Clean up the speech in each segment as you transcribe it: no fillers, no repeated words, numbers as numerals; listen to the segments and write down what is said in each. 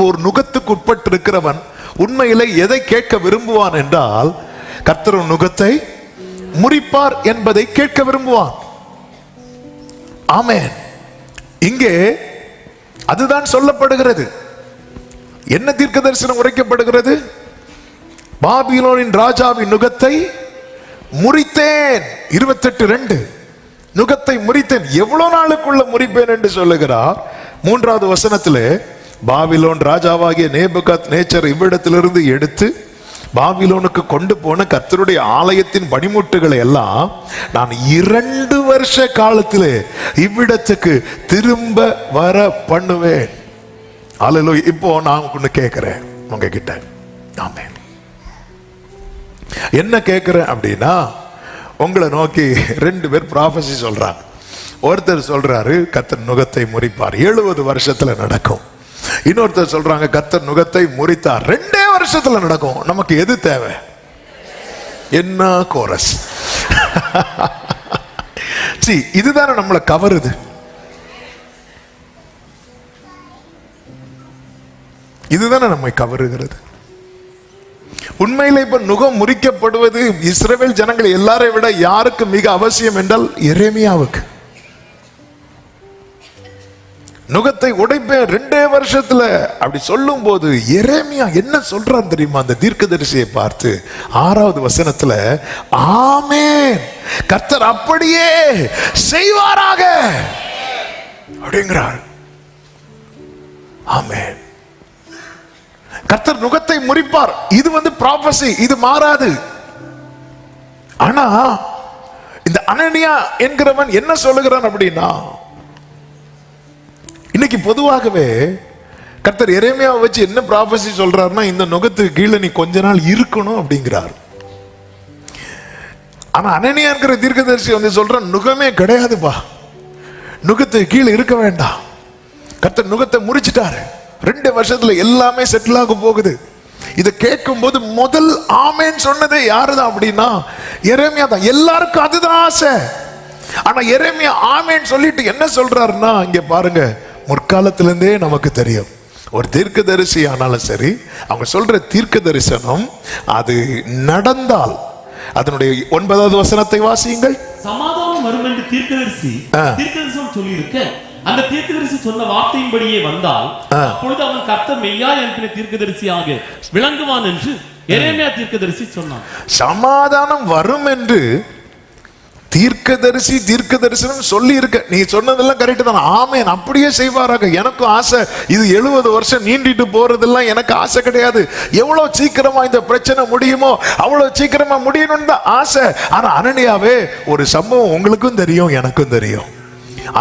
ஒரு நுகத்துக்கு உட்பட்டு இருக்கிறவன் உண்மையிலே எதை கேட்க விரும்புவான் என்றால், கர்த்தர் நுகத்தை முறிப்பார் என்பதை கேட்க விரும்புவான். ஆமென். இங்கே அதுதான் சொல்லப்படுகிறது. என்ன தீர்க்க தரிசனம் உரைக்கப்படுகிறது? பாபிலோனின் ராஜாவின் நுகத்தை முறித்தேன். 28:2 நுகத்தை முறித்தேன். எவ்வளவு நாளுக்குள்ள முறிப்பேன் என்று சொல்லுகிறார். 3வது வசனத்திலே, பாபிலோன் ராஜாவாகிய நேபுகாத்நேச்சர் இவ்விடத்திலிருந்து எடுத்து பாபிலோனுக்கு கொண்டு போன கர்த்தருடைய ஆலயத்தின் பணிமுட்டுகளை எல்லாம் நான் 2 வருஷ காலத்திலே இவ்விடத்துக்கு திரும்ப வர பண்ணுவேன். அல்லேலூயா. இப்போ நான் ஒன்னு கேட்கிறேன் உங்ககிட்ட. ஆமென். என்ன கேட்கிறேன் அப்படின்னா, உங்களை நோக்கி 2 பேர் ப்ராஃபஸி சொல்றாங்க. ஒருத்தர் சொல்றாரு கர்த்தர் நுகத்தை முறிப்பார், 70 வருஷத்துல நடக்கும். இன்னொருத்தர் சொல்றாங்க கர்த்தர் நுகத்தை முறித்தார், 2 வருஷத்துல நடக்கும். நமக்கு எது தேவை? என்ன கோரஸ்? இதுதானே நம்மளை கவருது. இதுதானே நம்மை கவருகிறது. உண்மையிலே இப்ப நுகம் முறிக்கப்படுவது இஸ்ரவேல் ஜனங்கள் எல்லாரை விட யாருக்கு மிக அவசியம் என்றால் எரேமியாவுக்கு. நுகத்தை உடைப்பேன் 2 வருஷத்துல அப்படி சொல்லும் போது எரேமியா என்ன சொல்றான் தெரியுமா? அந்த தீர்க்கதரிசியை பார்த்து 6வது வசனத்துல, ஆமென், கர்த்தர் அப்படியே செய்வாராக அப்படிங்கிறார். ஆமென். கர்த்தர் நுகத்தை முறிப்பார். இது ப்ராபசி, இது மாறாது. ஆனா இந்த அனனியா என்கிறவன் என்ன சொல்லுகிறான் அப்படின்னா, இன்னைக்கு பொதுவாகவே கர்த்தர் எரேமியாவை வச்சு என்ன ப்ராபசி சொல்றாருன்னா, இந்த நுகத்துக்கு கீழே நீ கொஞ்ச நாள் இருக்கணும் அப்படிங்கிறார். ஆனா அனனியா என்கிற தீர்க்கதரிசி சொல்ற நுகமே கிடையாதுப்பா, நுகத்துக்கு கீழே இருக்க வேண்டாம். கர்த்தர் நுகத்தை முறிச்சிட்டாரு, 2 வருஷத்துல எல்லாமே செட்டில் ஆக போகுது. இதை கேட்கும் போது முதல் ஆமென் சொன்னதே யாருதான் அப்படின்னா எரேமியா தான். எல்லாருக்கும் அதுதான் ஆசை. ஆனா எரேமியா ஆமென் சொல்லிட்டு என்ன சொல்றாருன்னா, இங்க பாருங்க, முற்காலத்திலிருந்தே நமக்கு தெரியும், ஒரு தீர்க்கதரிசி ஆனாலும் சரி, அவங்க சொல்ற தீர்க்க தரிசனம் அது நடந்தால், அதனுடைய 9வது வசனத்தை வாசியுங்கள். சமாதானம் வரும் என்று தீர்க்கதரிசனம் சொல்லி இருக்க, அந்த தீர்க்கதரிசி சொன்ன வார்த்தையின்படியே வந்தால், அப்பொழுது அவன் கர்த்தர் மெய்யாய் அனுப்பின தீர்க்கதரிசியாக விளங்குவான் என்று எரேமியா தீர்க்கதரிசி சொன்னான். சமாதானம் வரும் என்று தீர்க்க தரிசனம் சொல்லி இருக்க. நீ சொன்னதெல்லாம் கரெக்ட் தான். ஆமென், அப்படியே செய்வாராக. எனக்கும் ஆசை. இது 70 வருஷம் நீண்டிட்டு போறதெல்லாம் எனக்கு ஆசை கிடையாது. எவ்வளவு சீக்கிரமா இந்த பிரச்சனை முடியுமோ அவ்வளவு சீக்கிரமா முடியணும்னு தான் ஆசை. ஆனா அனனியாவே, ஒரு சம்பவம் உங்களுக்கும் தெரியும் எனக்கும் தெரியும்.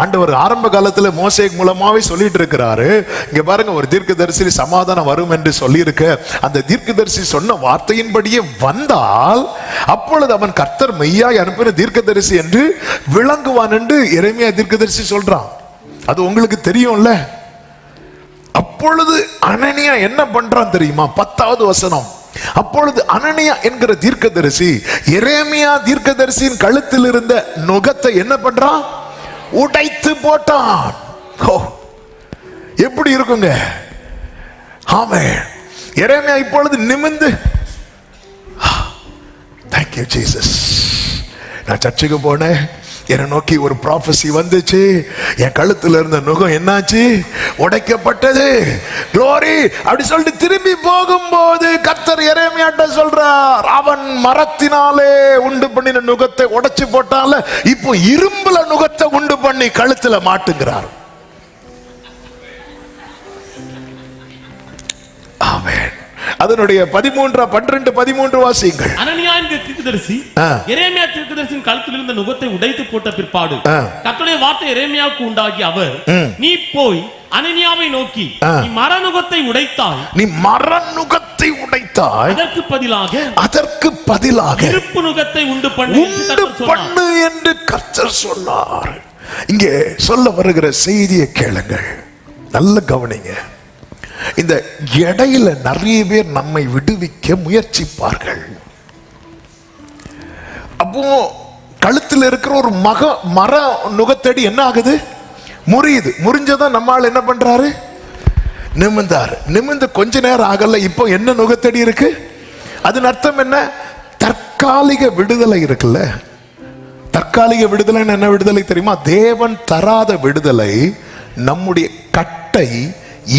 ஆண்டவர் ஆரம்ப காலத்துல மோசே மூலமாவே சொல்லிட்டு இருக்கிறாரு. இங்க பாருங்க, ஒரு தீர்க்கதரிசி சமாதானம் வரும் என்று சொல்லி இருக்க, அந்த தீர்க்கதரிசி சொன்ன வார்த்தையின்படியே வந்தால் அப்பொழுது அவன் கர்த்தர் மெய்யாய் அனுப்பின தீர்க்கதரிசி என்று விளங்குவான் என்று எரேமியா தீர்க்கதரிசி சொல்றான். அது உங்களுக்கு தெரியும்ல. அப்பொழுது அனனியா என்ன பண்றான் தெரியுமா? 10வது வசனம். அப்பொழுது அனனியா என்கிற தீர்க்கதரிசி எரேமியா தீர்க்கதரிசியின் கழுத்தில் இருந்த நுகத்தை என்ன பண்றான்? உடைத்து போட்டான். எப்படி இருக்குங்க? ஆமென். எரேமியா இப்பொழுது நிமிர்ந்து, thank you Jesus, நான் சர்ச்சுக்கு போனேன், என்னை நோக்கி ஒரு ப்ராபசி வந்துச்சு, என் கழுத்துல இருந்த நுகம் என்னாச்சு? உடைக்கப்பட்டது. க்ளோரி அப்படி சொல்லிட்டு திரும்பி போகும்போது கர்த்தர் எரேமியாட்ட சொல்றார், அவன் மரத்தினாலே உண்டு பண்ணின நுகத்தை உடைச்சு போட்டால, இப்போ இரும்புல நுகத்தை உண்டு பண்ணி கழுத்துல மாட்டுங்கிறார். ஆமென். அதனுடைய 12 வாசியுங்கள். அனனியா என்கிற தீர்க்கதரிசி எரேமியா தீர்க்கதரிசியின் கழுத்தில் இருந்த நுகத்தை உடைத்து போட்ட பிற்பாடு கர்த்தருடைய வார்த்தை எரேமியாவுக்கு உண்டாகி, அவர், நீ போய் அனனியாவை நோக்கி, நீ மரநுகத்தை உடைத்தாய், அதற்கு பதிலாக இருப்பு நுகத்தை உண்டு பண்ணு என்று கர்த்தர் சொன்னார். இங்கே சொல்ல வருகிற செய்தியை கேளுங்கள், நல்ல கவனிங்க. இந்த இடையில நிறைய பேர் நம்மை விடுவிக்க முயற்சிப்பார்கள். அப்போ கழுத்தில் இருக்கிற ஒரு மர நுகத்தடி என்ன ஆகுது? முறியுது. முறிஞ்சதான் நம்மால் என்ன பண்றாரு? நிமிர்ந்தார். நிமிர்ந்து கொஞ்ச நேரம் ஆகல, இப்போ என்ன நுகத்தடி இருக்கு? அதன் அர்த்தம் என்ன? தற்காலிக விடுதலை இருக்குல்ல. தற்காலிக விடுதலை என்ன விடுதலை தெரியுமா? தேவன் தராத விடுதலை நம்முடைய கட்டை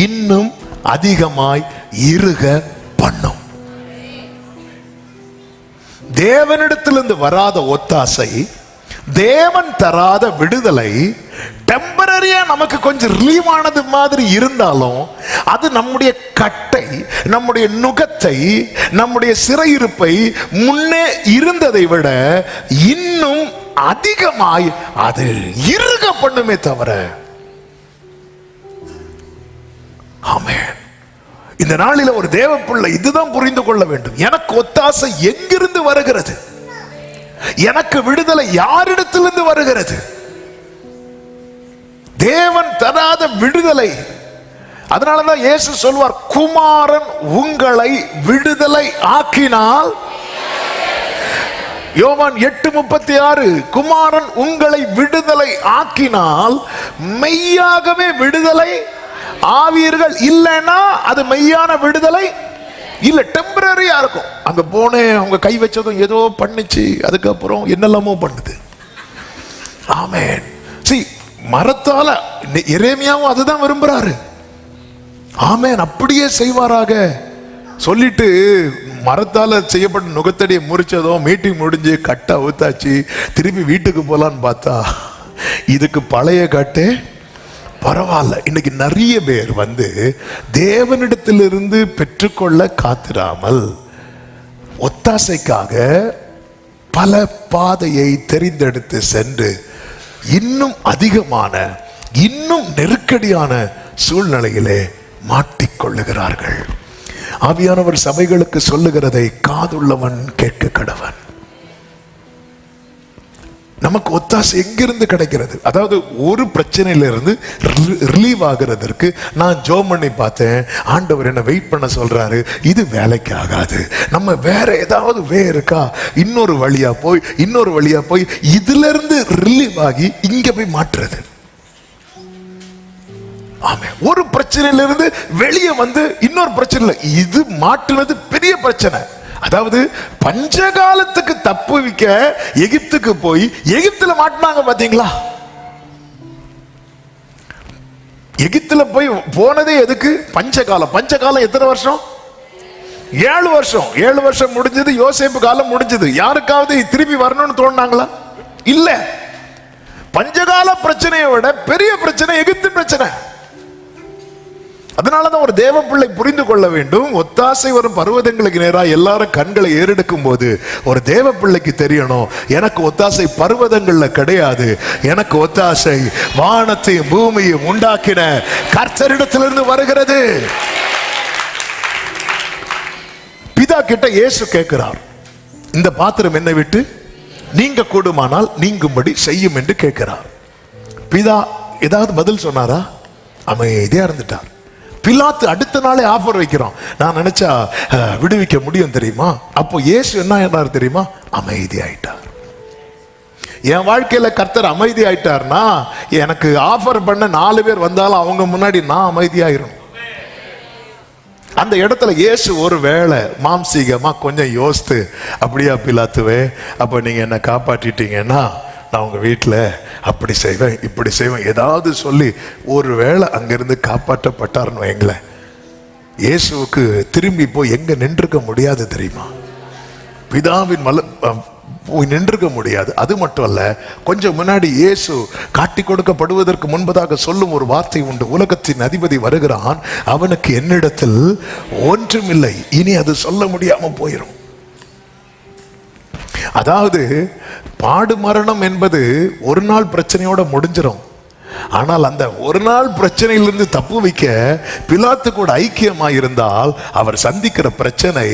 இன்னும் அதிகமாய் இறுக பண்ணும். தேவனிடத்திலிருந்து வராத ஒத்தாசை, தேவன் தராத விடுதலை டெம்பரரியா நமக்கு கொஞ்சம் ரிலீவ் ஆனது மாதிரி இருந்தாலும் அது நம்முடைய கட்டை, நம்முடைய நுகத்தை, நம்முடைய சிறையிருப்பை முன்னே இருந்ததை விட இன்னும் அதிகமாய் அது இறுக பண்ணுமே தவிர. ஆமென். இந்த நாளில ஒரு தேவ பிள்ளை இதுதான் புரிந்து கொள்ள வேண்டும். எனக்கு ஒத்தாசை எங்கிருந்து வருகிறது? எனக்கு விடுதலை யாரிடத்திலிருந்து வருகிறது? தேவன் தராத விடுதலை. அதனாலதான் இயேசு சொல்வார், குமாரன் உங்களை விடுதலை ஆக்கினால். யோவான் 8:36, குமாரன் உங்களை விடுதலை ஆக்கினால் மெய்யாகவே விடுதலை ஆவீர்கள். இல்லைன்னா அது மெய்யான விடுதலை இல்ல, டெம்பரரியா இருக்கும். அங்க போனேன், அவங்க கை வச்சதும் ஏதோ பண்ணிச்சு, அதுக்கப்புறம் என்னெல்லாமோ பண்ணுது. ஆமென். மரத்தால எரேமியாவும் அதுதான் விரும்புறாரு. ஆமென். அப்படியே செய்வாராக சொல்லிட்டு மரத்தால செய்யப்பட்ட நுகத்தடியை முறிச்சதும் மீட்டிங் முடிஞ்சு கட்டை ஊத்தாச்சு, திருப்பி வீட்டுக்கு போலான்னு பார்த்தா இதுக்கு பழைய கட்டே பரவாயில்ல. இன்னைக்கு நிறைய பேர் தேவனிடத்திலிருந்து பெற்றுக்கொள்ள காத்திராமல் ஒத்தாசைக்காக பல பாதையை தெரிந்தெடுத்து சென்று இன்னும் அதிகமான, இன்னும் நெருக்கடியான சூழ்நிலையிலே மாட்டிக்கொள்ளுகிறார்கள். ஆவியானவர் சபைகளுக்கு சொல்லுகிறதை காதுள்ளவன் கேட்க கடவன். நமக்கு ஒத்தாசை எங்கிருந்து கிடைக்கிறது? அதாவது ஒரு பிரச்சனையிலிருந்து ரிலீவ் ஆகிறதற்கு நான் ஜோம் பண்ணி பார்த்தேன், ஆண்டவர் என்ன வெயிட் பண்ண சொல்றாரு, இது வேலைக்கு ஆகாது, நம்ம வேற ஏதாவது இருக்கா, இன்னொரு வழியா போய் இதுல இருந்து ரிலீவ் ஆகி இங்க போய் மாற்றுறது. ஆமே. ஒரு பிரச்சனையிலிருந்து வெளியே இன்னொரு பிரச்சனை, இது மாட்டுனது பெரிய பிரச்சனை. அதாவது பஞ்சகாலத்துக்கு தப்புவிக்க எகிப்துக்கு போய் எகிப்துல மாட்டினாங்க பாத்தீங்களா? எகிப்துல போய் போனதே எதுக்கு? பஞ்சகாலம். பஞ்சகாலம் எத்தனை வருஷம்? 7 வருஷம். 7 வருஷம் முடிஞ்சது, யோசேப்பு காலம் முடிஞ்சது. யாருக்காவது திருப்பி வரணும்னு தோணுனாங்களா? இல்ல. பஞ்சகால பிரச்சனையை விட பெரிய பிரச்சனை எகிப்து பிரச்சனை. அதனாலதான் ஒரு தேவ பிள்ளை புரிந்து கொள்ள வேண்டும், ஒத்தாசை வரும் பர்வதங்களுக்கு நேராக எல்லாரும் கண்களை ஏறெடுக்கும் போது ஒரு தேவ பிள்ளைக்கு தெரியணும், எனக்கு ஒத்தாசை பர்வதங்கள்ல கிடையாது, எனக்கு ஒத்தாசை வானத்தையும் பூமியையும் உண்டாக்கின கர்த்தரிடத்திலிருந்து வருகிறது. பிதா கிட்ட இயேசு கேட்கிறார், இந்த பாத்திரம் என்னை விட்டு நீங்க கூடுமானால் நீங்கும்படி செய்யும் என்று கேட்கிறார். பிதா ஏதாவது பதில் சொன்னாரா? அமைதியா இருந்துட்டார். பிலாத்து அடுத்த நாளே ஆஃபர் வைக்கிறோம், நான் நினைச்சா விடுவிக்க முடியும் தெரியுமா? அப்போ இயேசு என்ன தெரியுமா? அமைதி ஆயிட்டார். என் வாழ்க்கையில கர்த்தர் அமைதி ஆயிட்டார்னா எனக்கு ஆஃபர் பண்ண 4 பேர் வந்தாலும் அவங்க முன்னாடி நான் அமைதியாயிரும். அந்த இடத்துல இயேசு ஒரு வேளை மாம்சீகமா கொஞ்சம் யோசித்து, அப்படியா பிலாத்துவே, அப்ப நீங்க என்ன காப்பாற்றிட்டீங்கன்னா நான் உங்க வீட்டில் அப்படி செய்வேன் இப்படி செய்வேன் ஏதாவது சொல்லி ஒரு வேளை அங்கிருந்து காப்பாற்றப்பட்டார்னு வைங்களேன், இயேசுவுக்கு திரும்பி போய் எங்க நின்றுக்க முடியாது தெரியுமா? பிதாவின் போய் நின்றுக்க முடியாது. அது மட்டும் அல்ல, கொஞ்சம் முன்னாடி இயேசு காட்டி கொடுக்கப்படுவதற்கு முன்பதாக சொல்லும் ஒரு வார்த்தை உண்டு, உலகத்தின் அதிபதி வருகிறான், அவனுக்கு என்னிடத்தில் ஒன்றுமில்லை. இனி அது சொல்ல முடியாம போயிடும். அதாவது பாடு மரணம் என்பது ஒரு நாள் பிரச்சனையோட முடிஞ்சிடும். ஆனால் அந்த ஒரு நாள் பிரச்சனையிலிருந்து தப்பு வைக்க பிலாத்து கூட ஐக்கியமாக இருந்தால் அவர் சந்திக்கிற பிரச்சனை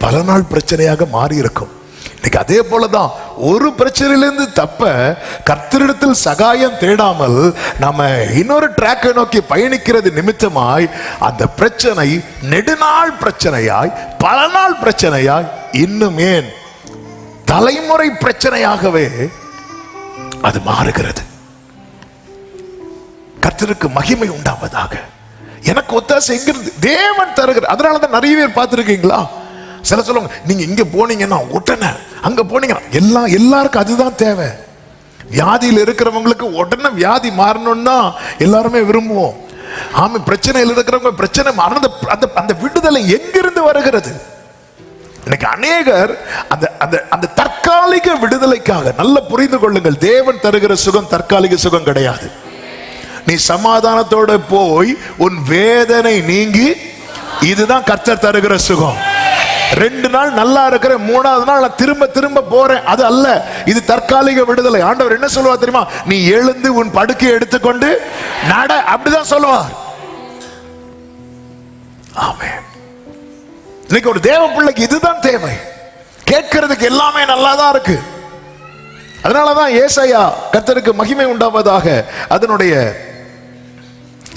பல நாள் பிரச்சனையாக மாறி இருக்கும். இன்னைக்கு அதே போலதான் ஒரு பிரச்சனையிலிருந்து தப்ப கர்த்தரிடத்தில் சகாயம் தேடாமல் நம்ம இன்னொரு ட்ராக்கை நோக்கி பயணிக்கிறது நிமித்தமாய் அந்த பிரச்சனை நெடுநாள் பிரச்சனையாய், பல நாள் பிரச்சனையாய், இன்னும் ஏன் தலைமுறை பிரச்சனையாகவே அது மாறுகிறது. கர்த்தருக்கு மகிமை உண்டாவதாக. எனக்கு ஒத்தாசை எங்கிருந்து? தேவன் தருகிற. அதனாலதான் நிறைய பேர் பார்த்திருக்கீங்களா, சில சொல்லுவாங்க, நீங்க இங்க போனீங்கன்னா உடனே, அங்க போனீங்கன்னா எல்லாருக்கும் அதுதான் தேவை. வியாதியில் இருக்கிறவங்களுக்கு உடனே வியாதி மாறணும்னா எல்லாருமே விரும்புவோம். ஆமா, பிரச்சனையில் இருக்கிறவங்க பிரச்சனை மாறணும். அந்த விடுதலை எங்கிருந்து வருகிறது? இன்னைக்கு அநேகர் அந்த தற்காலிக விடுதலைக்காக, நல்ல புரிந்து கொள்ளுங்கள், தேவன் தருகிற சுகம் தற்காலிக சுகம் கிடையாது. நீ சமாதானத்தோட போய் உன் வேதனை நீங்கி, இதுதான் கர்த்தர் தருகிற சுகம். 2 நாள் நல்லா இருக்கிற, 3ஆவது நாள் நான் திரும்ப திரும்ப போறேன், அது அல்ல. இது தற்காலிக விடுதலை. ஆண்டவர் என்ன சொல்லுவார் தெரியுமா? நீ எழுந்து உன் படுக்கையை எடுத்துக்கொண்டு நட, அப்படிதான் சொல்லுவார். ஆமென். இன்னைக்கு ஒரு தேவ பிள்ளைக்கு இதுதான் தேவை. கேட்கிறதுக்கு எல்லாமே நல்லாதான் இருக்கு. அதனாலதான் ஏசாயா, கர்த்தருக்கு மகிமை உண்டாவதாக, அதனுடைய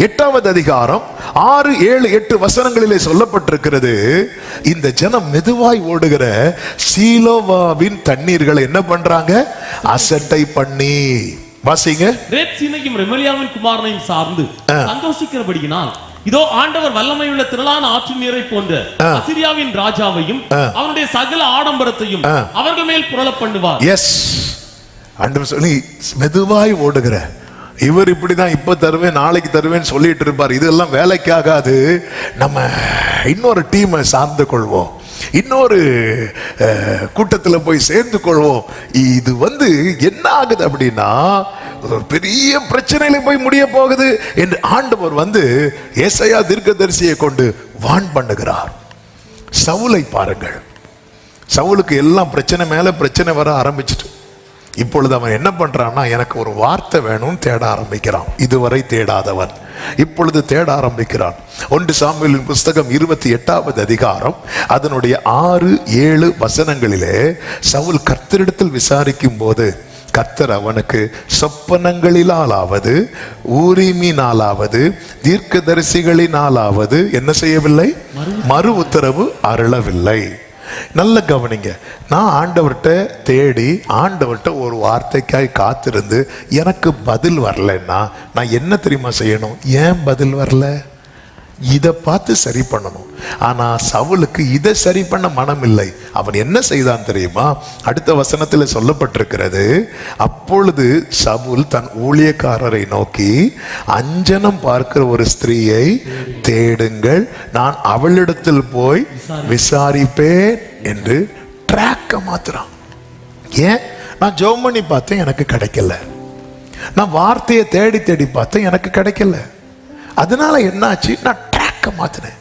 8வது அதிகாரம் 6, 7, 8 வசனங்களிலே சொல்லப்பட்டிருக்கிறது, இந்த ஜனம் மெதுவாய் ஓடுகிற சீலோவாவின் தண்ணீர்களை என்ன பண்றாங்க? அசட்டை பண்ணி. வாசிங்க. ரேத்சீனையும் ரெமலியாவின் குமாரனையும் சார்ந்து சந்தோஷிக்கிறபடியினால், இதோ ஆண்டவர் வல்லமையுள்ள திரளான ஆற்று நீரை போன்ற அசிரியாவின் ராஜாவையும் அவனுடைய சகல ஆடம்பரத்தையும் அவர்கள் மேல் புரள பண்ணுவார். எஸ், ஆண்டவர் சொல்லி மெதுவாய் ஓடுகிற இவர் இப்படிதான், இப்ப தருவேன் நாளைக்கு தருவேன் சொல்லிட்டு இருப்பார். இதெல்லாம் வேலைக்காகாது. நம்ம இன்னொரு டீமை சார்ந்து கொள்வோம், இன்னொரு கூட்டத்தில் போய் சேர்ந்து கொள்வோம். இது என்ன ஆகுது அப்படின்னா, ஒரு பெரிய பிரச்சனையில போய் முடிய போகுது என்று ஆண்டவர் ஏசாயா தீர்க்கதரிசியை கொண்டு வான் பண்ணுகிறார். சவுலை பாருங்கள், சவுலுக்கு எல்லாம் பிரச்சனை மேல பிரச்சனை வர ஆரம்பிச்சிட்டு, இப்பொழுது அவன் என்ன பண்றான்னா, எனக்கு ஒரு வார்த்தை வேணும்னு தேட ஆரம்பிக்கிறான். இதுவரை தேடாதவன் இப்பொழுது தேட ஆரம்பிக்கிறான். 1 சாமுவேலின் புஸ்தகம் 28வது அதிகாரம் அதனுடைய 6, 7 வசனங்களிலே சவுல் கர்த்தரிடத்தில் விசாரிக்கும் போது, கர்த்தர் அவனுக்கு சொப்பனங்களிலாலாவது ஊரிமினாலாவது தீர்க்கதரிசிகளினாலாவது என்ன செய்யவில்லை? மறு உத்தரவு அருளவில்லை. நல்ல கவனிங்க. நான் ஆண்டவர்கிட்ட தேடி, ஆண்டவர்கிட்ட ஒரு வார்த்தைக்காய் காத்திருந்து எனக்கு பதில் வரலன்னா நான் என்ன தெரியுமா செய்யணும்? ஏன் பதில் வரல, இதை பார்த்து சரி பண்ணணும். ஆனா சவுலுக்கு இதை சரி பண்ண மனம் இல்லை. அவன் என்ன செய்தான் தெரியுமா? அடுத்த வசனத்தில் சொல்லப்பட்டிருக்கிறது, அப்பொழுது சவுல் தன் ஊழியக்காரரை நோக்கி, அஞ்சனம் பார்க்கிற ஒரு ஸ்திரீயை தேடுங்கள், நான் அவளிடத்தில் போய் விசாரிப்பேன் என்று ட்ராக்க மாத்துறான். ஏன்? நான் ஜெபம் பண்ணி பார்த்தேன், எனக்கு கிடைக்கல. நான் வார்த்தையை தேடி தேடி பார்த்தேன், எனக்கு கிடைக்கல. அதனால என்னாச்சு? நான் ட்ராக்க மாத்தினேன்.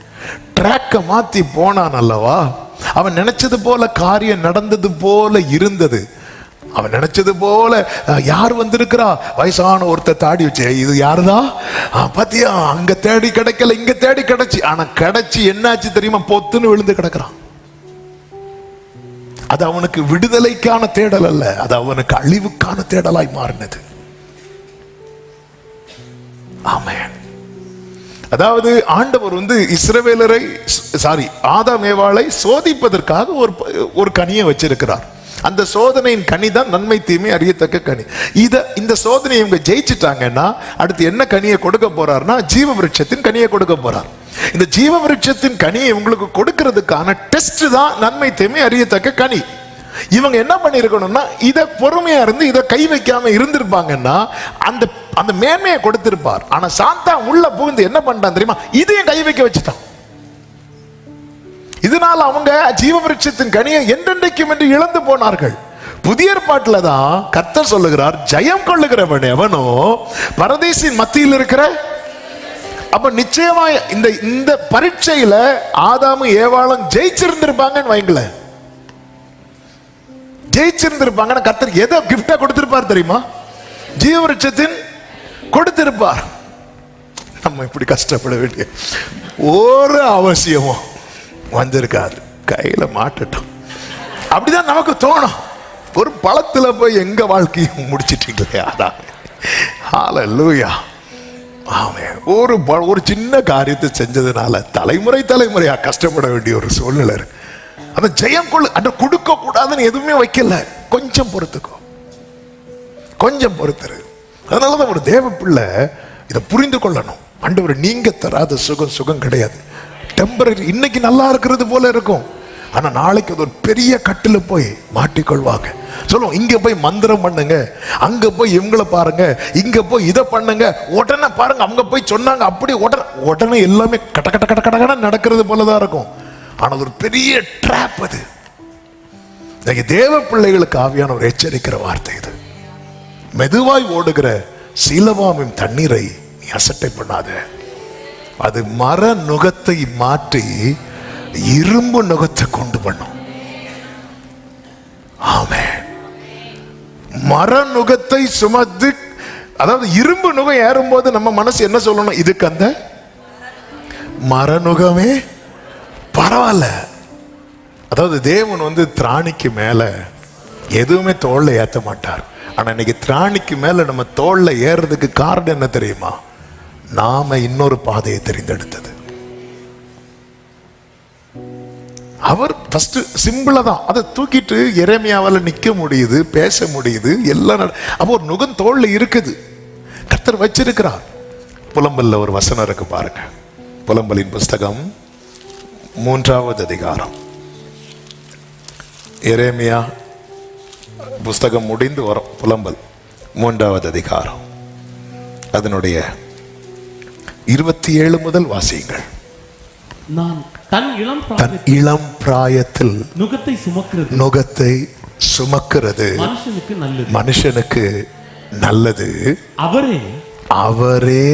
ட்ராக்க மாத்தி போனான் அல்லவா, அவன் நினைச்சது போல காரியம் நடந்தது போல இருந்தது. அவன் நினைச்சது போல, யார் வந்திருக்கிறா? வயசான ஒருத்தர் தாடி வச்சு, இது யாருதான் பாத்தியா, அங்க தேடி கிடைக்கல, இங்க தேடி கிடைச்சி. ஆனா கிடைச்சி என்னாச்சு தெரியுமா? பொத்துன்னு விழுந்து கிடக்குறான். அது அவனுக்கு விடுதலைக்கான தேடல் அல்ல, அது அவனுக்கு அழிவுக்கான தேடலாய் மாறினது. ஆமென். அதாவது ஆண்டவர் இஸ்ரவேலரை, ஆதாம் ஏவாளை சோதிப்பதற்காக ஒரு கனியை வச்சிருக்கிறார். அந்த சோதனையின் கனி தான் நன்மை தீமை அறியத்தக்க கனி. இந்த சோதனையை இவங்க ஜெயிச்சிட்டாங்கன்னா அடுத்து என்ன கனியை கொடுக்க போறாருன்னா, ஜீவ விருட்சத்தின் கனியை கொடுக்க போறார். இந்த ஜீவ விருட்சத்தின் கனியை உங்களுக்கு கொடுக்கிறதுக்கான டெஸ்ட் தான் நன்மை தீமை அறியத்தக்க கனி. இவங்க என்ன பண்ணிருக்கணும்னா, இதை பொறுமையா இருந்து இதை கை வைக்காம இருந்திருப்பாங்கன்னா அந்த மேன்மையை கொடுத்திருப்பார். ஆனா சாந்தா உள்ள புகுந்து என்ன பண்ணிட்டான் தெரியுமா? இதையும் கை வைக்க வச்சுட்டான். இதனால அவங்க ஜீவ விருட்சத்தின் கனியை என்றென்றைக்கும் என்று இழந்து போனார்கள். புதிய ஏற்பாட்டில் தான் கர்த்தர் சொல்லுகிறார், ஜெயம் கொள்ளுகிறவன் எவனோ பரதீசின் மத்தியில் இருக்கிற. அப்ப நிச்சயமா இந்த பரீட்சையில ஆதாமும் ஏவாளும் ஜெயிச்சிருந்திருப்பாங்கன்னு வைங்களேன். ஜெயிச்சிருந்திருப்பாங்க. கர்த்தர் எதை கிஃப்டா கொடுத்திருப்பார் தெரியுமா? ஜீவ விருட்சத்தின் கொடுத்திருப்பார். நம்ம இப்படி கஷ்டப்பட வேண்டிய ஒரு அவசியமும் வந்திருக்காது. கையில மாட்டட்டும், அப்படிதான் நமக்கு தோணும். ஒரு பழத்துல போய் எங்க வாழ்க்கையும் முடிச்சிட்டீங்களே, அதான் ஹல்லேலூயா. ஆமென். ஒரு சின்ன காரியத்தை செஞ்சதுனால தலைமுறையா கஷ்டப்பட வேண்டிய ஒரு சூழ்நிலை இருக்கு. அந்த ஜெயம் கொள்ளு கொடுக்க கூடாதுன்னு எதுவுமே வைக்கல. கொஞ்சம் பொறுத்துக்கோ, கொஞ்சம் பொறுத்துரு. அதனாலதான் ஒரு தேவ பிள்ளை இதை புரிந்து கொள்ளணும். ஆண்டவர் நீங்க தராத சுகம் சுகம் கிடையாது. டெம்பரரி. இன்னைக்கு நல்லா இருக்கிறது போல இருக்கும், ஆனா நாளைக்கு அது ஒரு பெரிய கட்டில போய் மாட்டிக்கொள்வாங்க. சொல்லுவோம், இங்க போய் மந்திரம் பண்ணுங்க, அங்க போய் இவங்கள பாருங்க, இங்க போய் இதை பண்ணுங்க, உடனே பாருங்க அவங்க போய் சொன்னாங்க, அப்படி உடனே எல்லாமே கட்ட கட்ட கட்ட கட்ட நடக்கிறது போலதான் இருக்கும். ஆனா ஒரு பெரிய ட்ராப் அது. தேவ பிள்ளைகளுக்கு ஆவியான ஒரு எச்சரிக்கிற வார்த்தை இது. மெதுவாய் ஓடுகிற சீலவாமின் தண்ணீரை நீ அசட்டை பண்ணாத. அது மர நுகத்தை மாற்றி இரும்பு நுகத்தை கொண்டு பண்ணும். ஆமென். மர நுகத்தை சுமந்து, அதாவது இரும்பு நுகம் ஏறும்போது நம்ம மனசு என்ன சொல்லணும்? இதுக்கு அந்த மரநுகமே பரவாயில்ல. அதாவது தேவன் திராணிக்கு மேல எதுவுமே தோல்ல ஏத்த மாட்டார். ஆனா இன்னைக்கு திராணிக்கு மேல நம்ம தோல்ல ஏறதுக்கு காரணம் என்ன தெரியுமா? நாம இன்னொரு பாதையை தெரிந்தெடுத்தது. அவர் ஃபர்ஸ்ட் சிம்பிளா தான் அதை தூக்கிட்டு எரேமியாவால நிக்க முடியுது, பேச முடியுது, எல்லாம். அப்போ ஒரு நுகம் தோல்ல இருக்குது, கர்த்தர் வச்சிருக்கிறார். புலம்பல்ல ஒரு வசனம் இருக்கு பாருங்க. புலம்பலின் புஸ்தகம் 3வது அதிகாரம். எரேமியா புஸ்தகம் முடிந்து வரும். புலம்பல் 3வது அதிகாரம், அதனுடைய 27 முதல் வாசியுங்கள். நான் தன் இளம் பிராயத்தில் நுகத்தை சுமக்கிறது மனுஷனுக்கு நல்லது. அவரே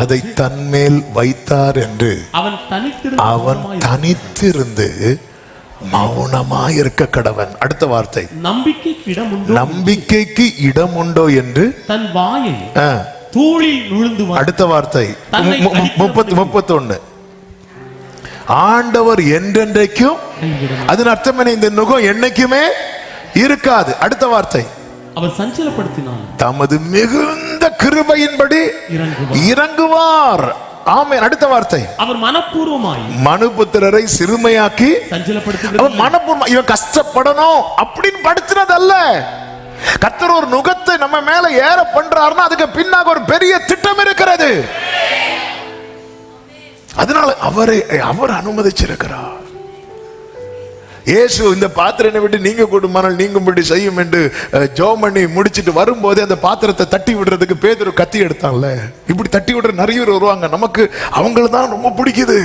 அதை தன்மேல் வைத்தார் என்று அவன் தனித்திருந்து மௌனமாய் இருக்க கடவன். அடுத்த வார்த்தை, நம்பிக்கைக்கு இடம் உண்டோ என்று தன் வாயை தூளில் நுழைந்து. அடுத்த வார்த்தை 31, ஆண்டவர் என்றென்றைக்கும். அதன் அர்த்தம் என்ன? இந்த நுகம் என்னைக்குமே இருக்காது. அடுத்த வார்த்தை, அவர் சஞ்சலப்படுத்தினார், தமது மிகுந்த கிருபையின்படி இறங்குவார். ஆமென். அடுத்த வார்த்தை, அவர் மனப்பூர்வமாய் மனுபுத்திரரை சிறுமையாக்கி சஞ்சலப்படுத்துகிறார். மனப்பூர்வம் இவன் கஷ்டப்படணும் அப்படின்னு படுத்தினது அல்ல. கர்த்தர் ஒரு நுகத்தை நம்ம மேல ஏற பண்றாருன்னா அதுக்கு பின்னாக ஒரு பெரிய திட்டம் இருக்கிறது. அதனால அவர் அனுமதிச்சிருக்கிறார். இயேசு இந்த பாத்திரத்தை விட்டு நீங்க கூடுமானால் நீங்கும்படி செய்யும் என்று ஜெபம் பண்ணி முடிச்சிட்டு வரும்போது அந்த பாத்திரத்தை தட்டி விடுறதுக்கு பேதுரு கத்தி எடுத்தான்ல. இப்படி தட்டி விடுற நிறைய பேர் வருவாங்க, நமக்கு அவங்கள தான் ரொம்ப பிடிக்குது.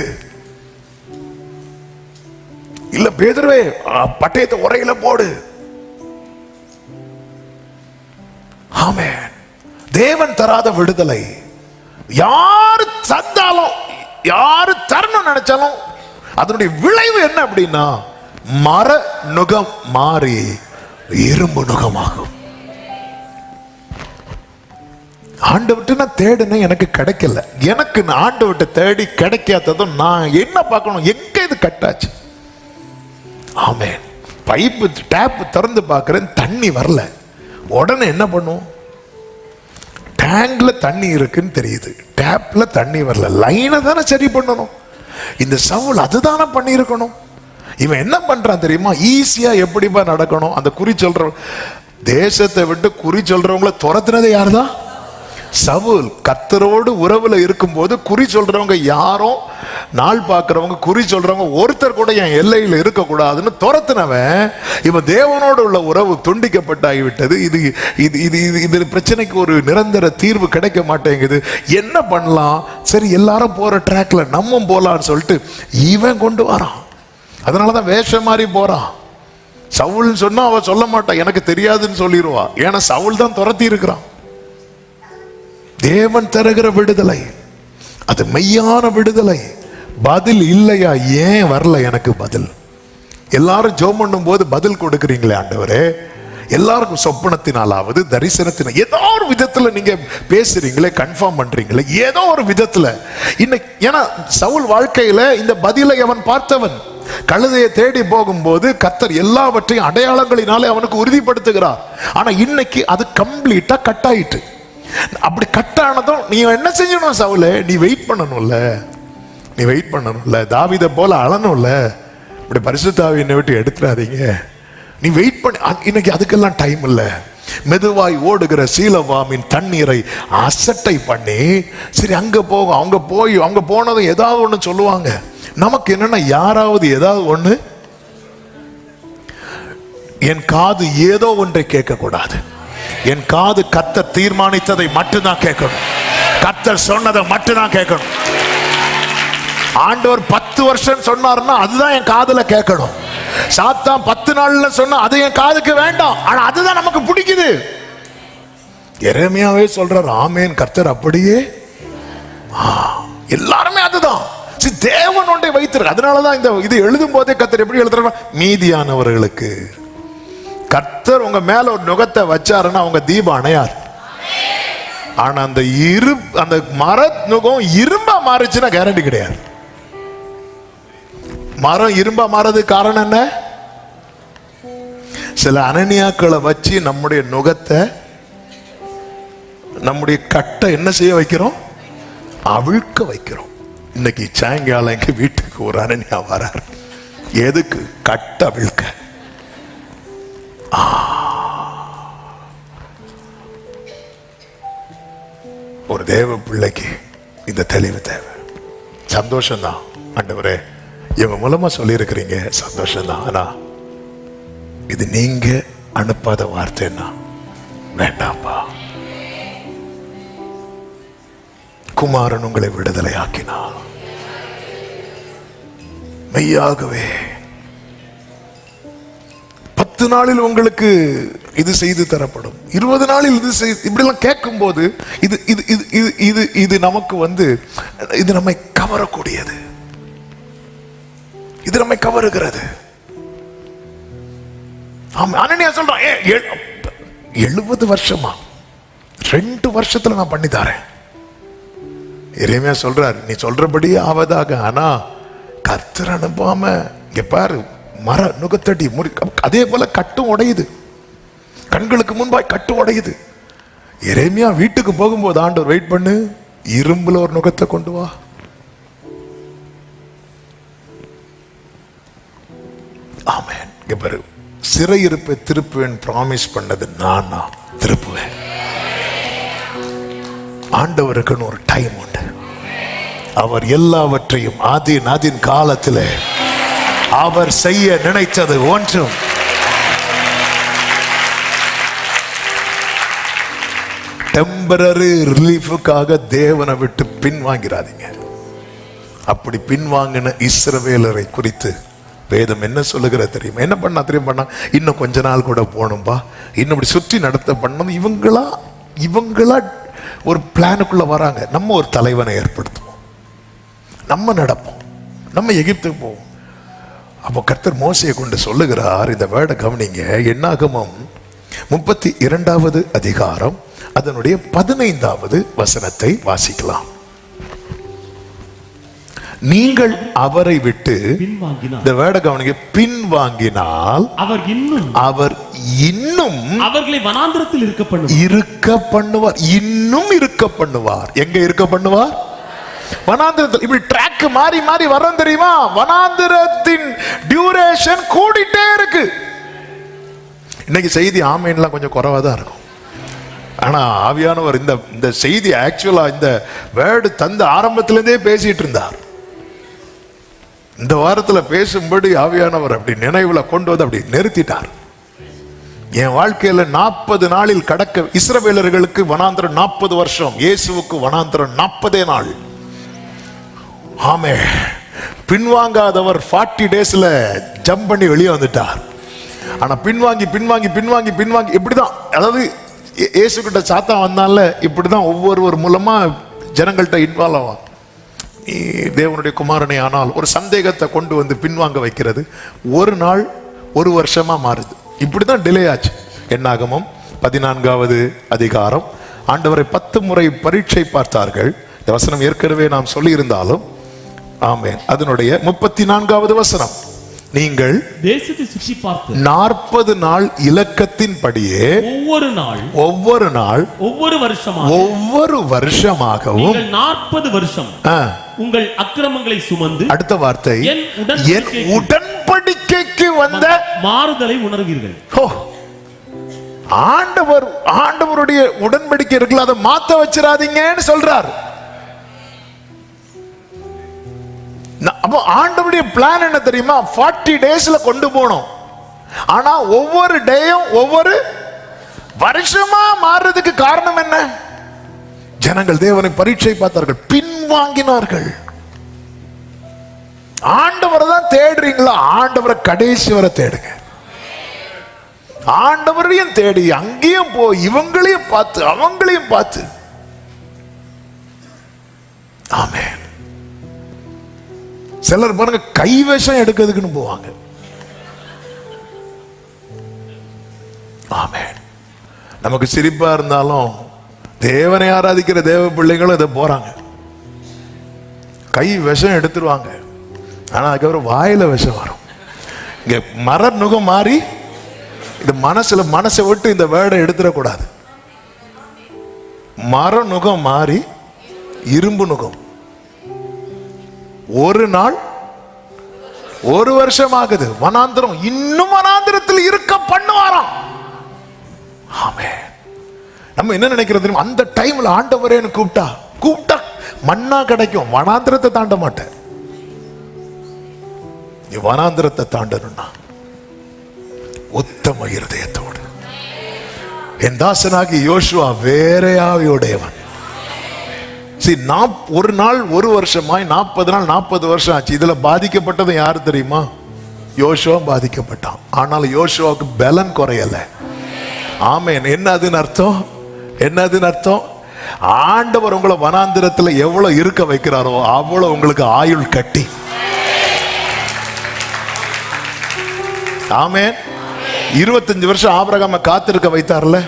இல்ல பேதுருவே பட்டயத்தை உரையில போடு. ஆமென். தேவன் தராத விடுதலை யாரு தந்தாலும், யாரு தரணும் நினைச்சாலும் அதனுடைய விளைவு என்ன அப்படின்னா மர நுகம் மாறி இரும்பு நுகமாகும். ஆண்டவர்கிட்ட நான் தேடினேன், எனக்கு கிடைக்கல. எனக்கு நான் ஆண்டவர்கிட்ட தேடி கிடைக்காததும் நான் என்ன பார்க்கணும்? எங்க இது கட்டாச்சு? ஆமென். பைப்பு டேப் திறந்து பார்க்கிறேன், தண்ணி வரல. உடனே என்ன பண்ணும்? டேங்க்ல தண்ணி இருக்குன்னு தெரியுது, டேப்ல தண்ணி வரல, லைனை தானே சரி பண்ணணும். இந்த சவுல் அதுதானே பண்ணி இருக்கணும். இவன் என்ன பண்றான் தெரியுமா? ஈஸியா எப்படிப்பா நடக்கணும்? அந்த குறி சொல்ற தேசத்தை விட்டு குறி சொல்றவங்களை துரத்துனது யாருதான்? சவுல். கர்த்தரோடு உறவுல இருக்கும் போது குறி சொல்றவங்க யாரும், நாள் பார்க்கிறவங்க, குறி சொல்றவங்க ஒருத்தர் கூட என் எல்லையில் இருக்க கூடாதுன்னு துரத்துனவன் இவன் தேவனோடு உள்ள உறவு துண்டிக்கப்பட்டாகிவிட்டது. இது இது இது இது பிரச்சனைக்கு ஒரு நிரந்தர தீர்வு கிடைக்க மாட்டேங்குது. என்ன பண்ணலாம்? சரி, எல்லாரும் போற ட்ராக்ல நம்ம போலான்னு சொல்லிட்டு இவன் கொண்டு வரான். அதனாலதான் வேஷம் மாதிரி போறான். சவுல் சொன்னா அவ சொல்ல மாட்டான், எனக்கு தெரியாதுன்னு சொல்லிடுவா. ஏன்னா சவுல் தான் துரத்தி இருக்கிறான். தேவன் தருகிற விடுதலை அது மெய்யான விடுதலை. பதில் இல்லையா? ஏன் வரல எனக்கு பதில்? எல்லாரும் ஜெபம் பண்ணும் போது பதில் கொடுக்குறீங்களே ஆண்டவரே. எல்லாருக்கும் சொப்பனத்தினாலாவது தரிசனத்தின ஏதோ ஒரு விதத்துல நீங்க பேசுறீங்களே, கன்ஃபார்ம் பண்றீங்களே ஏதோ ஒரு விதத்துல. இன்னைக்கு ஏன்னா சவுல் வாழ்க்கையில இந்த பதிலை அவன் பார்த்தவன். கழுதையை தேடி போகும்போது கர்த்தர் எல்லாவற்றையும் அடையாளங்களினாலே அவனுக்கு உறுதிப்படுத்துகிறார். ஆனா இன்னைக்கு அது கம்ப்ளீட்டா கட் ஆயிட்டு. அப்படி கட்டானதும் நீ என்ன செஞ்சணும்? சவுலே, நீ வெயிட் பண்ணணும்ல, நீ வெயிட் பண்ணணும்ல, தாவீதை போல அழணும்ல. இப்படி பரிசுத்த ஆவியை விட்டு எடுத்துறாதீங்க, நீ வெயிட் பண்ணி. இன்னைக்கு அதுக்கெல்லாம் டைம் இல்லை. மெதுவாய் ஓடுகிற சீலவாமின் தண்ணீரை அசட்டை பண்ணி, சரி அங்க போகும். அவங்க போனதும் ஏதாவது ஒண்ணு சொல்லுவாங்க. நமக்கு என்னன்னா, யாராவது ஏதாவது ஒண்ணு, என் காது ஏதோ ஒன்றை கேட்க கூடாது. என் காது கர்த்தர் தீர்மானித்ததை மட்டும்தான் கேட்கணும். கர்த்தர் சொன்னதை மட்டும்தான் கேட்கணும். ஆண்டவர் 10 வருஷம் சொன்னார்னா அதுதான் என் காதுல கேட்கணும். சாத்தான் 10 நாள்ல சொன்னா அது என் காதுக்கு வேண்டாம். ஆனா அதுதான் நமக்கு பிடிக்குது. எரேமியாவே சொல்றார், ஆமேன் கர்த்தர் அப்படியே. எல்லாருமே அதுதான். தேவன் ஒன்றை வைத்திருக்கு. அதனாலதான் இந்த இது எழுதும் போதே கர்த்தர் எப்படி எழுதுறாங்க, மீதியானவர்களுக்கு. கர்த்தர் உங்க மேல ஒரு நுகத்தை வச்சாருன்னா உங்க தீபம் அணையார். ஆனா அந்த மர நுகம் இரும்பா மாறுச்சுன்னா கேரண்டி கிடையாது. மரம் இரும்பா மாறது காரணம் என்ன? சில அனனியாக்களை வச்சு நம்முடைய நுகத்தை, நம்முடைய கட்டை என்ன செய்ய வைக்கிறோம்? அவிழ்க்க வைக்கிறோம். இன்னைக்கு சாயங்காலம் எங்க வீட்டுக்கு ஒரு அனனியா வரார். எதுக்கு? கட்டை அவிழ்க்க. ஒரு தேவ பிள்ளைக்கு இந்த தெளிவு தேவை. சந்தோஷம்தான் ஆண்டவரே, இவங்க மூலமா சொல்லி இருக்கிறீங்க, சந்தோஷம்தான். ஆனா இது நீங்க அனுப்பாத வார்த்தைன்னா வேண்டாம்பா. குமாரன் உங்களை விடுதலை ஆக்கினார். மெய்யாகவே 10 நாளில் உங்களுக்கு இது செய்து தரப்படும், 20 நாளில் இது இப்படி எல்லாம் கேட்கும் போது இது இது இது இது இது நமக்கு இது நம்மை கவரக்கூடியது. இது நம்மை கவருகிறது. அனனியா சொல்றான், 70 வருஷமா 2 வருஷத்துல நான் பண்ணி தரேன். எரேமியா சொல்றாரு, நீ சொல்றபடி ஆவதாக. ஆனா கர்த்தர் அனுப்பாம இங்க பாரு, மர நுகத்தடி அதே போல கட்டும் உடையுது. கண்களுக்கு முன்பாய் கட்டு உடையுது. எரேமியா வீட்டுக்கு போகும்போது ஆண்டவர், வெயிட் பண்ணு, இரும்புல ஒரு நுகத்தை கொண்டு வா. ஆமென். இங்க பாரு, சிறையிருப்பை திருப்புவேன் ப்ராமிஸ் பண்ணது நான் திருப்புவேன். ஆண்டவருக்குன்னு ஒரு டைம் உண்டு. அவர் எல்லாவற்றையும் ஆதின் காலத்தில் அவர் செய்ய நினைத்தது ஒன்றும் டெம்பரரி ரிலீஃபுக்காக தேவனை விட்டு பின்வாங்கிறாதீங்க. அப்படி பின்வாங்கின இஸ்ரவேலரை குறித்து வேதம் என்ன சொல்லுகிற தெரியுமா? என்ன பண்ணா தெரியுமா? இன்னும் கொஞ்ச நாள் கூட போகணும்பா, இன்னும் இப்படி சுற்றி நடத்த பண்ணணும். இவங்களா ஒரு பிளானுக்குள்ள வராங்க. நம்ம ஒரு தலைவனை ஏற்படுத்துவோம், நம்ம நடப்போம், நம்ம எகிப்துக்கு போவோம். அப்போ கர்த்தர் மோசையை கொண்டு சொல்லுகிறார், இந்த வேர்டை கவனிங்க. என்னாகமம் 32வது அதிகாரம் அதனுடைய 15வது வசனத்தை வாசிக்கலாம். நீங்கள் அவரை விட்டு, இந்த வேர்டை கவனிங்க, பின்வாங்கினால் அவர் இன்னும் அவர்களை வனாந்திரத்தில் இருக்க பண்ணுவார். இன்னும் இருக்க பண்ணுவார். எங்க இருக்க பண்ணுவார்? வனாந்திரத்தில். இப்படி ட்ராக் மாறி மாறி வரோம் தெரியுமா? வனாந்திரத்தின் டியூரேஷன் கூடிட்டே இருக்கு. இன்னைக்கு செய்தி ஆமேன்லாம் கொஞ்சம் குறைவா தான் இருக்கும். ஆனா ஆவியானவர் இந்த செய்தி ஆக்சுவலா இந்த வேர்டு தந்த ஆரம்பத்திலிருந்தே பேசிட்டு இருந்தார். இந்த வாரத்தில் பேசும்படி ஆவியானவர் அப்படி நினைவுல கொண்டு வந்து அப்படி நிறுத்திட்டார். என் வாழ்க்கையில 40 நாளில் கடக்க, இஸ்ரவேலர்களுக்கு வனாந்திரம் 40 வருஷம், இயேசுவுக்கு வனாந்திரம் 40 நாள். ஆமே, பின்வாங்காதவர் 40 டேஸ்ல ஜம்ப் பண்ணி வெளியே வந்துட்டார். ஆனா பின்வாங்கி பின்வாங்கி பின்வாங்கி பின்வாங்கி இப்படிதான், அதாவது இயேசு கிட்ட சாத்தான் வந்தால இப்படிதான் ஒவ்வொரு மூலமா ஜனங்கள்கிட்ட இன்வால்வ் ஆவான். நீ தேவனுடைய குமாரனை ஆனால் ஒரு சந்தேகத்தை கொண்டு வந்து பின்வாங்க வைக்கிறது. ஒரு நாள் 1 வருஷமா மாறுது. இப்படிதான் டிலே ஆச்சு. என்னாகமம் 14வது அதிகாரம். ஆண்டவரை 10 முறை பரீட்சை பார்த்தார்கள். இந்த வசனம் ஏற்கனவே நாம் சொல்லி இருந்தாலும், ஆமென். அதனுடைய 34வது வசனம், நீங்கள் தேசத்தை சுற்றி பார்த்து 40 நாள் இலக்கத்தின் படியே ஒவ்வொரு நாள் ஒவ்வொரு வருஷமாகவும் 40 வருஷம் உங்கள் அக்கிரமங்களை சுமந்து, அடுத்த வார்த்தை, என் உடன்படிக்கைக்கு வந்த மாறுதலை உணர்வீர்கள். ஆண்டவருடைய உடன்படிக்கை இருக்குல்ல, அதை மாத்த வச்சிடாதீங்கன்னு சொல்றார். அப்போ ஆண்டவருடைய பிளான் என்ன தெரியுமா? 40 டேஸ்ல கொண்டு போனோம். ஆனா ஒவ்வொரு டேயும் ஒவ்வொரு வருஷமா மாறுறதுக்கு காரணம் என்ன? ஜனங்கள் தேவனை பரீட்சை பார்த்தார்கள், பின்வாங்கினார்கள். ஆண்டவரை தான் தேடுறீங்களா? ஆண்டவரை கடைசி வரை தேடுங்க. ஆண்டவரையும் தேடி அங்கேயும் போய் இவங்களையும் பார்த்து அவங்களையும் பார்த்து. ஆமென். சிலர் பாருங்க கைவசம் எடுக்கிறதுக்குன்னு போவாங்க. ஆமென். நமக்கு சிரிப்பா இருந்தாலும் தேவனை ஆராதிக்கிற தேவ பிள்ளைகளும் இதை போறாங்க. கை விஷம் எடுத்துருவாங்க, ஆனா அதுக்கப்புறம் வாயில விஷம் வரும். இங்க மர நுகம் மாறி இது மனசை விட்டு இந்த வேர்டை எடுத்துடக்கூடாது. மர நுகம் மாறி இரும்பு நுகம். ஒரு நாள் ஒரு வருஷம் ஆகுது. வனாந்திரம் இன்னும் வனாந்திரத்தில் இருக்க பண்ணுவாராம். ஆமென். நம்ம என்ன நினைக்கிறது தெரியுமா? அந்த டைம்ல ஆண்டவரேன்னு கூப்பிட்டா மண்ணா கிடைக்கும். வனாந்திரத்தை தாண்ட மாட்டேன். நீ வனாந்திரத்தை தாண்டணும்னா உத்தம இருதயத்தோடு. என் தாசனாகி யோசுவா வேறையாவியுடையவன். ஒரு நாள் ஒரு வருஷமாய் 40 நாள் 40 வருஷம் ஆச்சு. இதுல பாதிக்கப்பட்டது யாரு தெரியுமா? யோசுவா பாதிக்கப்பட்டான். ஆனால் யோசுவாவுக்கு பலன் குறையல. ஆமென். என்னதுன்னு அர்த்தம்? ஆண்டவர் உங்களை வனாந்திரத்துல எவ்வளவு இருக்க வைக்கிறாரோ அவ்வளவு உங்களுக்கு ஆயுள் கட்டி. ஆமென். 25 வருஷம் ஆபிரகாமை காத்திருக்க வைத்தார்ல.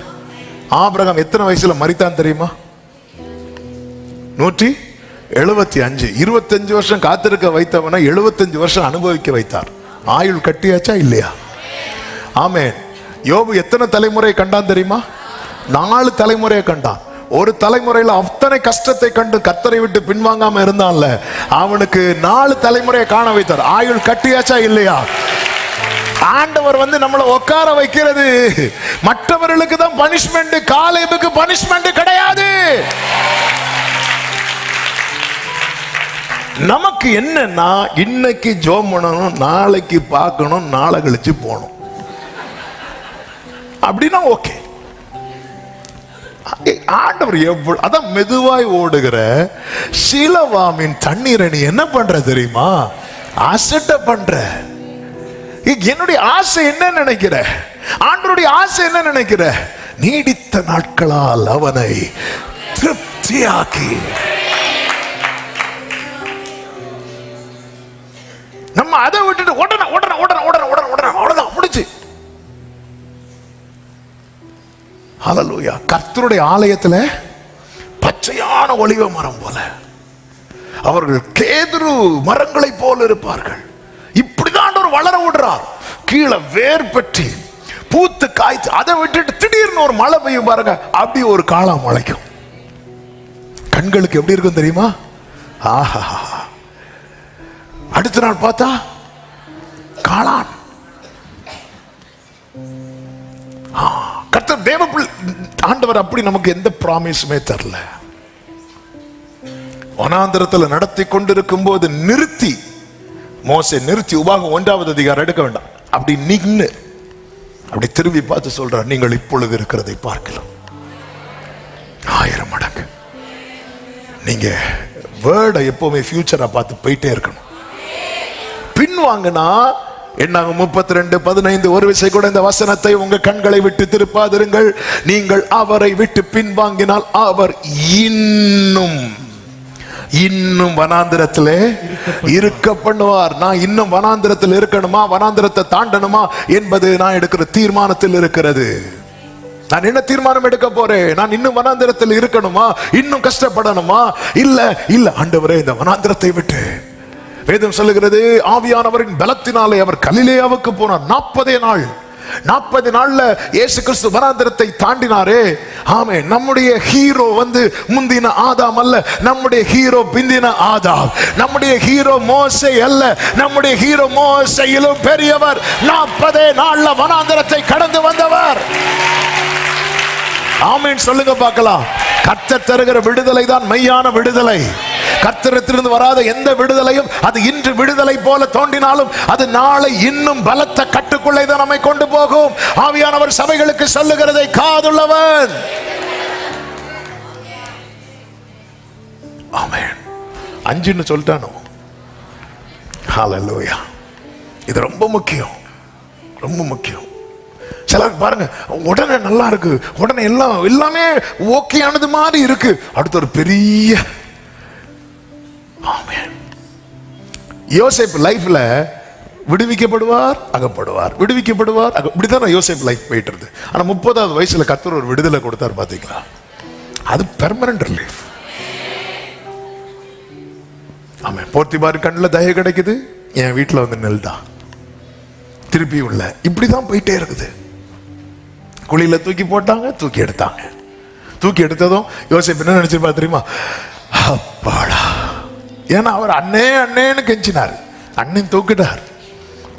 ஆபிரகாம் எத்தனை வயசுல மரித்தான் தெரியுமா? 175. 25 வருஷம் காத்திருக்க வைத்தவனை 75 வருஷம் அனுபவிக்க வைத்தார். ஆயுள் கட்டியாச்சா இல்லையா? ஆமென். யோபு எத்தனை தலைமுறை கண்டான் தெரியுமா? 4 தலைமுறையை கண்டான். ஒரு தலைமுறையில் அத்தனை கஷ்டத்தை கண்டு கர்த்தரை விட்டு பின்வாங்காம இருந்தான்ல, அவனுக்கு 4 தலைமுறையை காண வைத்தார். ஆயுள் கட்டியாச்சா இல்லையா? ஆண்டவர் நம்மளை உட்கார வைக்கிறது மற்றவர்களுக்கு தான் பனிஷ்மெண்ட். காலேபுக்கு பனிஷ்மெண்ட் கிடையாது. நமக்கு என்னன்னா இன்னைக்கு ஜோம் பண்ணணும், நாளைக்கு பார்க்கணும், நாளை கழிச்சு போகணும். அப்படின்னா ஓகே. ஆண்டவர் எவ்வளவு அதான் மெதுவாய் ஓடுகிற சீலவாமின் தண்ணீரை நீ என்ன பண்ற தெரியுமா? அசட்ட பண்ற. என்னுடைய ஆசை என்ன நினைக்கிற? ஆண்டவருடைய ஆசை என்ன நினைக்கிற? நீடித்த நாட்களால் அவனை திருப்தியாக்கி. நம்ம அதை விட்டுட்டு உடனே அவ்வளவுதான் முடிச்சு. ஹல்லேலூயா. கர்த்தருடைய ஆலயத்துல பச்சையான ஒலிவ மரம் போல அவர்கள் கேதுரு மரங்களை போல இருப்பார்கள். இப்படிதான் ஆண்டவர் வளர விடுறார். கீழே வேர் பற்றி பூத்து காய்ச்சி அதை விட்டுட்டு திடீர்னு ஒரு மழை பெய்யும் பாருங்க, அப்படி ஒரு காளான் முளைக்கும். கண்களுக்கு எப்படி இருக்கும் தெரியுமா? ஆஹா. அடுத்த நாள் பார்த்தா காளான். கர்த்தர் தேவ ஆண்டவர் அப்படி நமக்கு எந்த ப்ராமிஸுமே தரல. வனாந்திரத்தில் நடத்தி கொண்டிருக்கும் போது மோசே நிறுத்தி உபாகம் 1வது அதிகாரம் எடுக்க வேண்டாம், அப்படி நின்னு அப்படி திரும்பி பார்த்து சொல்றார், நீங்கள் இப்பொழுது இருக்கிறதை பார்க்கலாம் 1000 மடங்கு. நீங்க வேர்டை எப்பவுமே ஃபியூச்சரா பார்த்து போயிட்டே இருக்கணும். பின்வாங்கினா என்னாகும்? 32:15 ஒரு விசை கூட இந்த வசனத்தை உங்க கண்களை விட்டு திருப்பாதிருங்கள். நீங்கள் அவரை விட்டு பின்வாங்கினால் அவர் இன்னும் வனாந்திரத்திலே இருக்க பண்ணுவார். நான் இன்னும் வனாந்திரத்தில் இருக்கணுமா, வனாந்திரத்தை தாண்டணுமா என்பது நான் எடுக்கிற தீர்மானத்தில் இருக்கிறது. நான் என்ன தீர்மானம் எடுக்க போறேன்? நான் இன்னும் வனாந்திரத்தில் இருக்கணுமா, இன்னும் கஷ்டப்படணுமா? இல்ல ஆண்டவரே, இந்த வனாந்திரத்தை விட்டு. வேதம் சொல்லுகிறது, ஆவியானவரின் பலத்தினாலே அவர் கலிலேயாவுக்கு போனார். 40 நாள்ல இயேசு கிறிஸ்து வனாந்திரத்தை தாண்டினாரே. ஆமே. நம்முடைய ஹீரோ முந்தின ஆதாம் அல்ல, நம்முடைய ஹீரோ பிந்தின ஆதாம். நம்முடைய ஹீரோ மோசே அல்ல, நம்முடைய ஹீரோ மோசேயிலும் பெரியவர். 40 நாள்ல வனாந்திரத்தை கடந்து வந்தவர். ஆமென் சொல்லுங்க பார்க்கலாம். கர்த்தர் தருகிற விடுதலை தான் மெய்யான விடுதலை. கர்த்தரிடத்திலிருந்து வராத எந்த விடுதலையும் அது இன்று விடுதலை போல தோன்றினாலும் அது நாளை இன்னும் பலத்த கட்டுக்குள்ளே தான் நம்மை கொண்டு போகும். ஆவியானவர் சபைகளுக்கு சொல்லுகிறதை காதுள்ளவன். ஆமென். 5ன்னு சொல்லிட்டானோ. ஹல்லேலூயா. இது ரொம்ப முக்கியம், ரொம்ப முக்கியம். சிலருக்கு பாருங்க, உடனே நல்லா இருக்கு, உடனே எல்லாமே ஓகே ஆனது மாதிரி இருக்கு, அடுத்து ஒரு பெரிய ஆமென். யோசேப்பு லைஃப்ல விடுவிக்கப்படுவார், அகப்படுவார், விடுவிக்கப்படுவார், இப்படிதான் யோசேப்பு லைஃப் போயிட்டு இருந்து. ஆனா 30வது வயசுல கர்த்தர் ஒரு விடுதலை கொடுத்தார் பாத்தீங்களா? அது பெர்மனன்ட் ரிலீஃப். ஆமா, போர்த்திபார் கண்ணில் தயை கிடைக்குது, என் வீட்டில் வந்து நெல்தான் திருப்பி உள்ள, இப்படிதான் போயிட்டே இருக்குது. குழியில தூக்கி போட்டாங்க, தூக்கி எடுத்தாங்க. தூக்கி எடுத்ததும் யோசேப்பு என்ன நினைச்சிருப்பா தெரியுமா? அப்பாடா. ஏன்னா அவர் அண்ணே அண்ணேன்னு கெஞ்சினார், அண்ணன் தூக்கிட்டார்.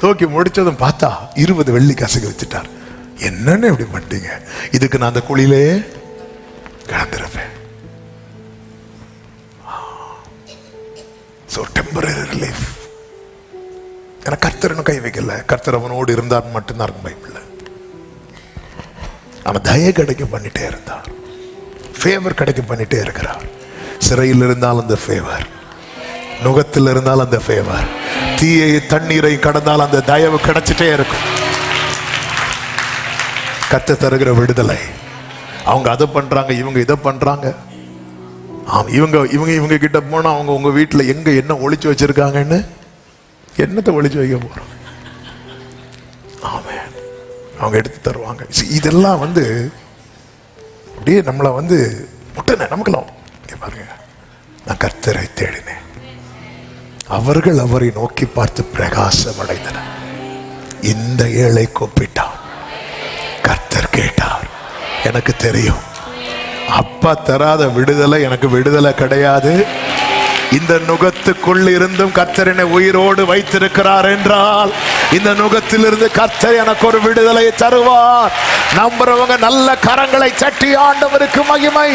தூக்கி முடிச்சதும் பார்த்தா 20 வெள்ளி கசகு வச்சுட்டார். என்னன்னு இப்படி பண்ணிட்டீங்க, இதுக்கு நான் அந்த குழியிலே கிடந்திருப்பேன். So temporary relief. ஏன்னா கர்த்தர் கை வைக்கல, கர்த்தர் அவனோடு இருந்தார் மட்டும்தான் இருக்கும் பைபிள்ல. அவன் தயை கிடைக்க பண்ணிட்டே இருந்தார், ஃபேவர் கிடைக்க பண்ணிட்டே இருக்கிறார். சிறையில் இருந்தால் அந்த ஃபேவர், நுகத்தில் இருந்தால் அந்த ஃபேவர், தீயை தண்ணீரை கடந்தால் அந்த தயவு கிடைச்சிட்டே இருக்கும். கர்த்தர் தருகிற விடுதலை. அவங்க அதை பண்றாங்க, இவங்க இதை பண்றாங்க. இவங்க கிட்ட போனா அவங்க உங்க வீட்டுல எங்க என்ன ஒளிச்சு வச்சிருக்காங்கன்னு, என்னத்தை ஒளிச்சு வைக்க போறோம்? ஆமென். அவங்க எடுத்து தருவாங்க. இதெல்லாம் அப்படியே நம்மளை முட்டன நமக்குலாம் பாருங்க. நான் கர்த்தரை தேடினேன், அவர்கள் அவரை நோக்கி பார்த்து பிரகாசம் அடைந்தனர். இந்த ஏழை கூப்பிட்டான், கர்த்தர் கேட்டார். எனக்கு தெரியும், அப்பா தராத விடுதலை எனக்கு விடுதலை கிடையாது. இந்த நுகத்துக்குள் இருந்தும் கர்த்தர் என்னை உயிரோடு வைத்திருக்கிறார் என்றால், இந்த நுகத்திலிருந்து கர்த்தர் எனக்கு ஒரு விடுதலை தருவார். நம்புறவங்க நல்ல கரங்களை தட்டி ஆண்டவருக்கு மகிமை.